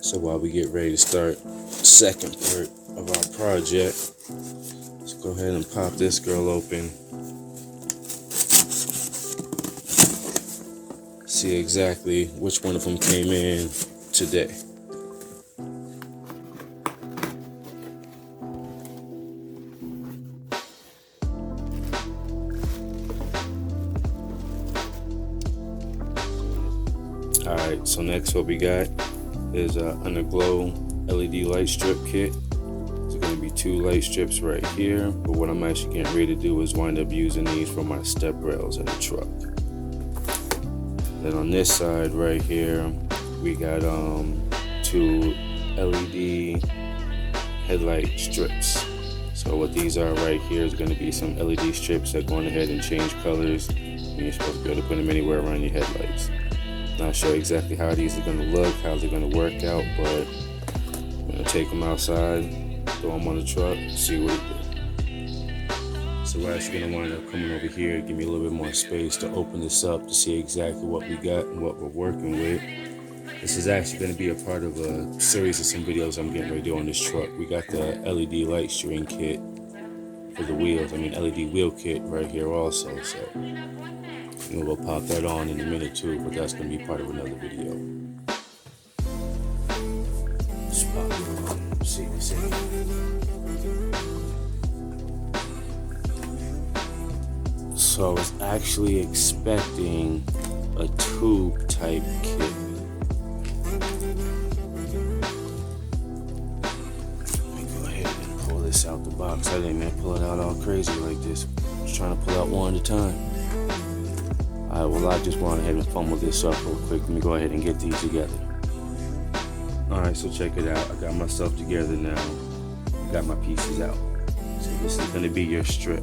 So while we get ready to start the second part of our project, let's go ahead and pop this girl open. See exactly which one of them came in today. Alright, so next what we got is a Underglow LED light strip kit. There's going to be 2 light strips right here, but what I'm actually getting ready to do is wind up using these for my step rails in the truck. Then on this side right here, we got 2 LED headlight strips. So what these are right here is going to be some LED strips that go on ahead and change colors, and you're supposed to be able to put them anywhere around your headlights. Not sure exactly how these are going to look, how they're going to work out, but I'm going to take them outside, throw them on the truck, see what it does. So we're actually going to wind up coming over here, give me a little bit more space to open this up to see exactly what we got and what we're working with. This is actually going to be a part of a series of some videos I'm getting ready to do on this truck. We got the LED light string kit for the wheels, LED wheel kit right here also, so we'll pop that on in a minute too, but that's going to be part of another video. Let's pop it on. See. So I was actually expecting a tube type kit. Let me go ahead and pull this out the box. I didn't even pull it out all crazy like this. I was trying to pull out one at a time. Alright, well I just went ahead and fumble this up real quick. Let me go ahead and get these together. Alright, so check it out. I got myself together now. Got my pieces out. So this is going to be your strip.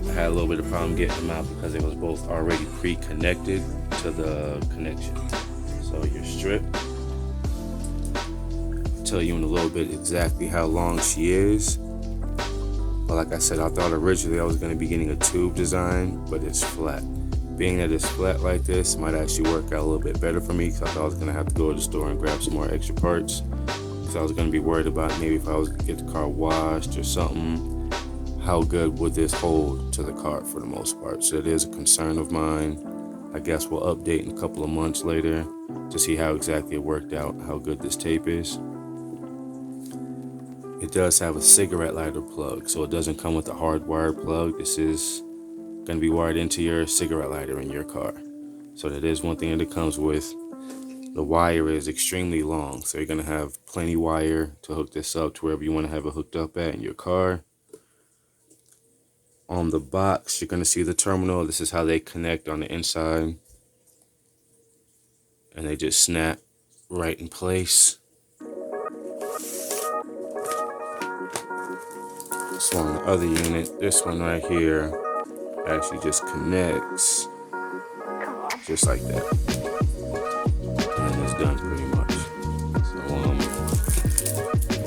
I had a little bit of problem getting them out because they was both already pre-connected to the connection. So your strip, I'll tell you in a little bit exactly how long she is. But like I said, I thought originally I was going to be getting a tube design, but it's flat. Being that it's flat like this might actually work out a little bit better for me, because I thought I was going to have to go to the store and grab some more extra parts, because I was going to be worried about maybe if I was going to get the car washed or something, how good would this hold to the car for the most part. So it is a concern of mine. I guess we'll update in a couple of months later to see how exactly it worked out, how good this tape is. It does have a cigarette lighter plug, so it doesn't come with a hardwired plug. This is going to be wired into your cigarette lighter in your car. So that is one thing that it comes with. The wire is extremely long, so you're going to have plenty wire to hook this up to wherever you want to have it hooked up at in your car. On the box, you're going to see the terminal. This is how they connect on the inside, and they just snap right in place. So on the other unit, this one right here actually just connects just like that, and then it's done pretty much. So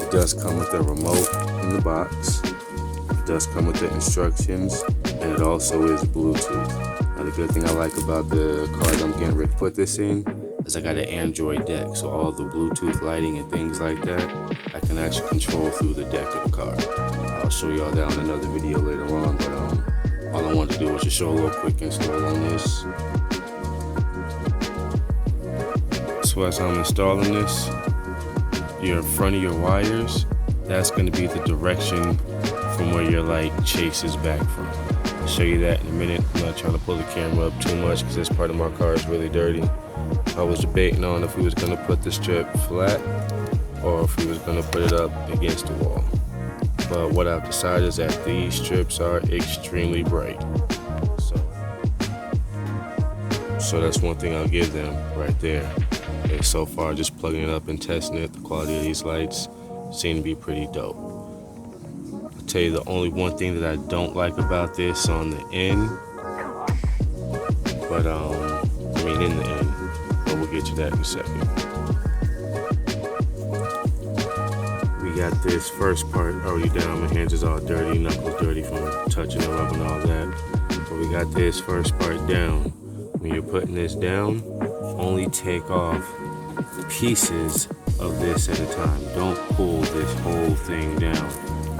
it does come with a remote in the box. It does come with the instructions, and it also is Bluetooth. Now the good thing I like about the car that I'm getting ready to put this in is I got an Android deck, so all the Bluetooth lighting and things like that I can actually control through the deck of the car. I'll show y'all that on another video later on, but all I wanted to do was just show a little quick install on this. So as I'm installing this, your front of your wires, that's going to be the direction from where your light chases back from. I'll show you that in a minute. I'm not trying to pull the camera up too much because this part of my car is really dirty. I was debating on if we was going to put the strip flat or if we was going to put it up against the wall. But what I've decided is that these strips are extremely bright. So that's one thing I'll give them right there. And so far, just plugging it up and testing it, the quality of these lights seem to be pretty dope. I'll tell you the only one thing that I don't like about this on the end, but in the end, but we'll get to that in a second. We got this first part already down. My hands is all dirty, knuckles dirty from touching and rubbing all that. But we got this first part down. When you're putting this down, only take off pieces of this at a time. Don't pull this whole thing down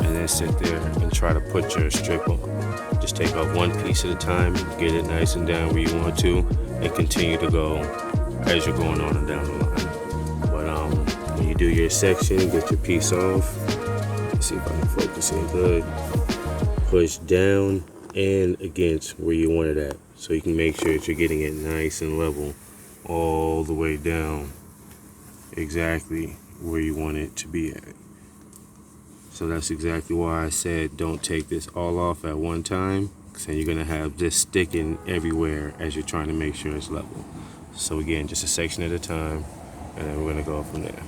and then sit there and try to put your strip on. Just take off one piece at a time, get it nice and down where you want to, and continue to go as you're going on and down the line. But when you do your section, get your piece off. Let's see if I can focus in good. Push down and against where you want it at, so you can make sure that you're getting it nice and level all the way down exactly where you want it to be at. So that's exactly why I said don't take this all off at one time, because then you're going to have this sticking everywhere as you're trying to make sure it's level. So again, just a section at a time, and then we're going to go from there.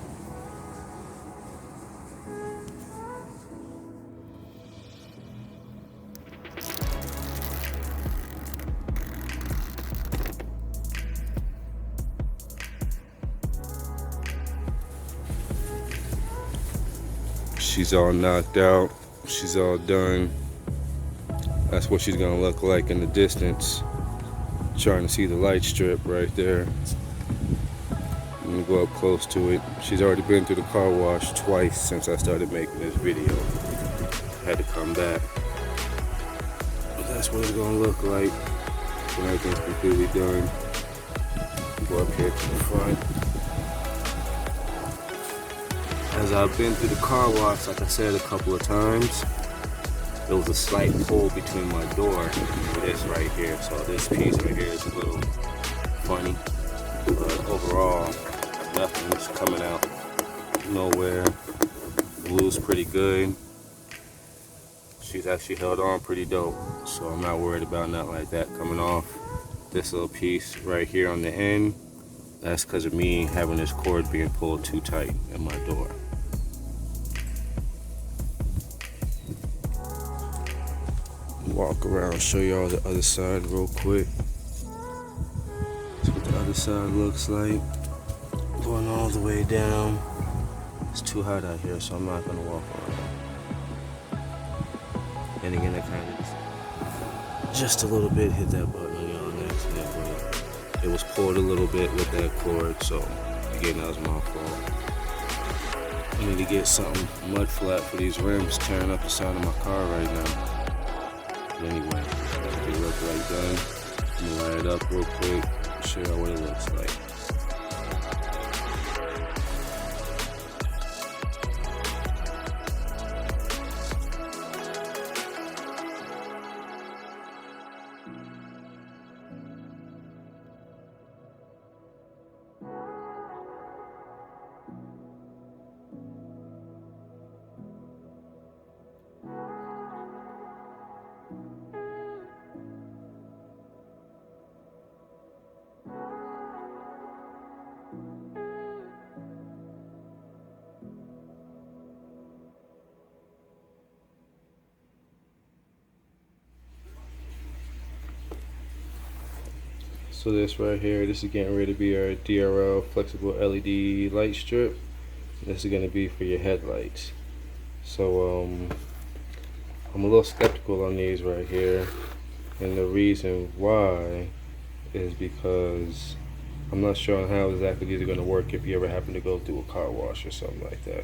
She's all knocked out, she's all done. That's what she's gonna look like in the distance. Trying to see the light strip right there. I'm gonna go up close to it. She's already been through the car wash twice since I started making this video. I had to come back. But that's what it's gonna look like when everything's completely done. Go up here to the front. As I've been through the car wash, like I said a couple of times, there was a slight pull between my door and this right here. So this piece right here is a little funny, but overall, nothing's coming out nowhere. Glue's pretty good. She's actually held on pretty dope, so I'm not worried about nothing like that coming off. This little piece right here on the end, that's because of me having this cord being pulled too tight in my door. Walk around, show y'all the other side real quick. That's what the other side looks like. Going all the way down. It's too hot out here, so I'm not gonna walk around. And again, I kind of just a little bit hit that button on y'all next. It was pulled a little bit with that cord, so again, that was my fault. I need to get something mud flat for these rims tearing up the side of my car right now. But anyway, that's the look like done. I'm gonna light it up real quick, show you what it looks like. So this right here, this is getting ready to be our DRL flexible LED light strip. This is going to be for your headlights. So I'm a little skeptical on these right here, and the reason why is because I'm not sure on how exactly these are going to work if you ever happen to go through a car wash or something like that.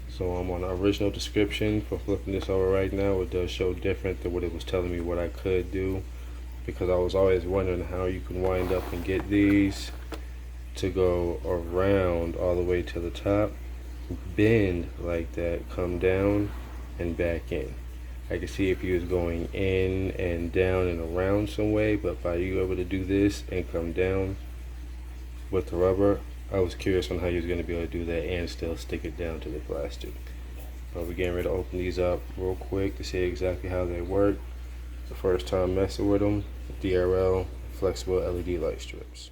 So I'm on the original description for flipping this over right now. It does show different than what it was telling me what I could do, because I was always wondering how you can wind up and get these to go around all the way to the top, bend like that, come down and back in. I could see if you was going in and down and around some way, but by you able to do this and come down with the rubber, I was curious on how you was going to be able to do that and still stick it down to the plastic. But we're getting ready to open these up real quick to see exactly how they work. The first time messing with them, DRL flexible LED light strips.